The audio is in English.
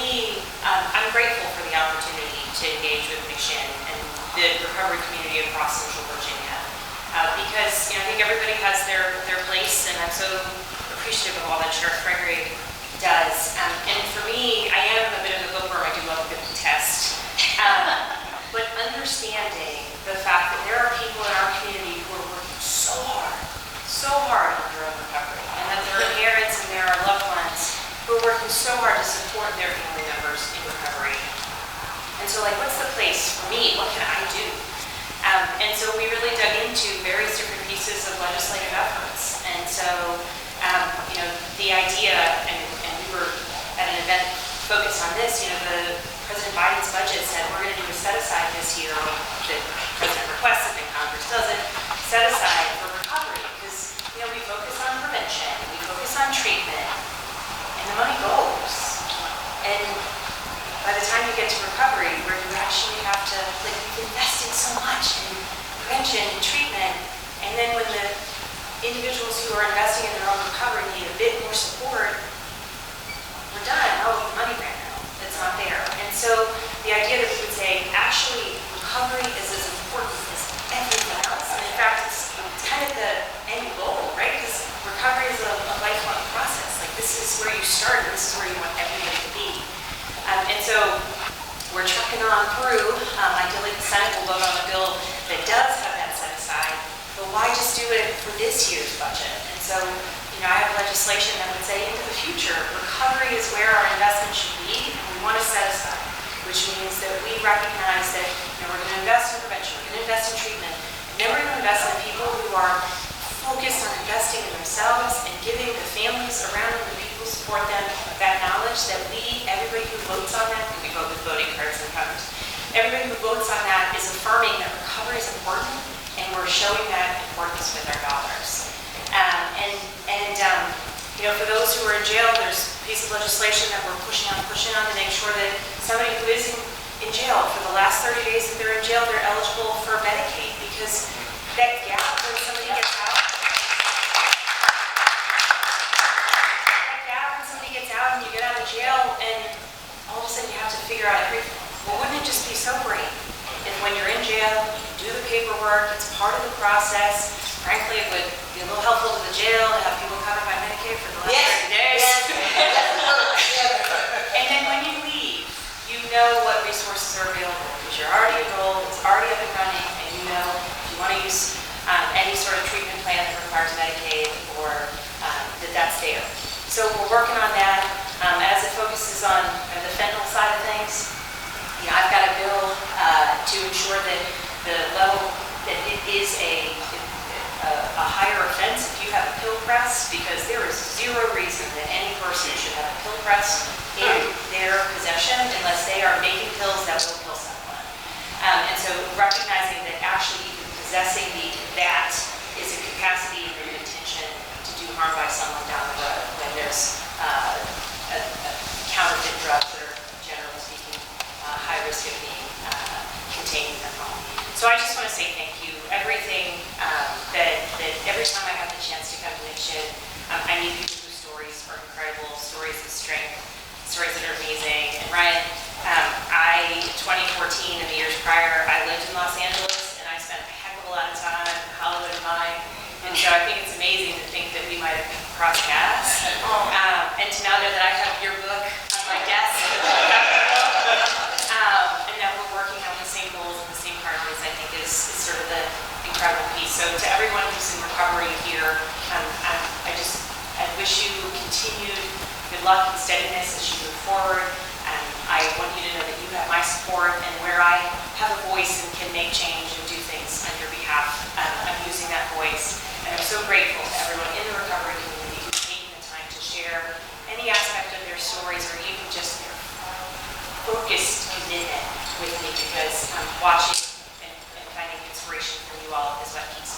me, I'm grateful for the opportunity to engage with Mission and the recovery community across Central Virginia. Because I think everybody has their place, and I'm so appreciative of all that Sheriff Gregory does. And for me, I am a bit of a bookworm. I do love a good test. But understanding the fact that there are people in our community who are working so hard on their own recovery, and that there are parents and there are loved ones who are working so hard to support their family members in recovery. And so, what's the place for me? What can I do? And so we really dug into various different pieces of legislative efforts. And so, the idea, and we were at an event focused on this, the President Biden's budget said we're going to do a set-aside this year that the President requested and Congress doesn't, set aside for recovery. Because, we focus on prevention, we focus on treatment, and the money goes. And by the time you get to recovery, where you actually have to, you've invested so much in prevention and treatment, and then when the individuals who are investing in their own recovery need a bit more support, we're done. Oh, the money ran out. It's not there. And so the idea that we would say, actually, recovery is as important as everything else. And in fact, it's kind of the end goal, right? Because recovery is a lifelong process. This is where you start, and this is where you want everybody to be. And so we're trucking on through. Ideally, the Senate will vote on a bill that does have that set aside, but why just do it for this year's budget? And so, I have legislation that would say into the future, recovery is where our investment should be, and we want to set aside, which means that we recognize that we're going to invest in prevention, we're going to invest in treatment, and then we're going to invest in people who are focused on investing in themselves and giving the families around them, the people who support them, that knowledge that everybody who votes on that, and we vote with voting cards and counters, everybody who votes on that is affirming that recovery is important, and we're showing that importance with our dollars. For those who are in jail, there's a piece of legislation that we're pushing on to make sure that somebody who is in jail for the last 30 days that they're in jail, they're eligible for Medicaid, because that gap when somebody gets out, and you get out of jail, and all of a sudden you have to figure out everything. Well, wouldn't it just be so great if when you're in jail, you do the paperwork, it's part of the process. Frankly, it would be a little helpful to the jail to have people covered by Medicaid for the last 30 days. And then when you leave, you know what resources are available, because you're already enrolled, it's already up and running, and you know if you want to use any sort of treatment plan that requires Medicaid, or that's there. So we're working on that. As it focuses on the fentanyl side of things, I've got a bill to ensure that the level, that it is a higher offense if you have a pill press, because there is zero reason that any person should have a pill press in their possession unless they are making pills that will kill someone. And so recognizing that actually even possessing that is a capacity and an intention to do harm by someone down the road when there's counterfeit drugs that are, generally speaking, high risk of being contained in the home. So I just want to say thank you. Everything that every time I have the chance to come to Mission, I meet people whose stories are incredible, stories of strength, stories that are amazing. And Ryan, 2014 and the years prior, I lived in Los Angeles, and I spent a heck of a lot of time in Hollywood and Vine. And so I think it's amazing to think that we might have crossed paths. And to now know that I have your book on my desk, and that we're working on the same goals and the same priorities, I think is sort of the incredible piece. So to everyone who's in recovery here, I wish you continued good luck and steadiness as you move forward. I want you to know that you have my support, and where I have a voice and can make change and do things on your behalf, I'm using that voice. And I'm so grateful to everyone in the recovery community who's taking the time to share any aspect of their stories, or even just their focused commitment with me, because watching and finding inspiration from you all is what keeps me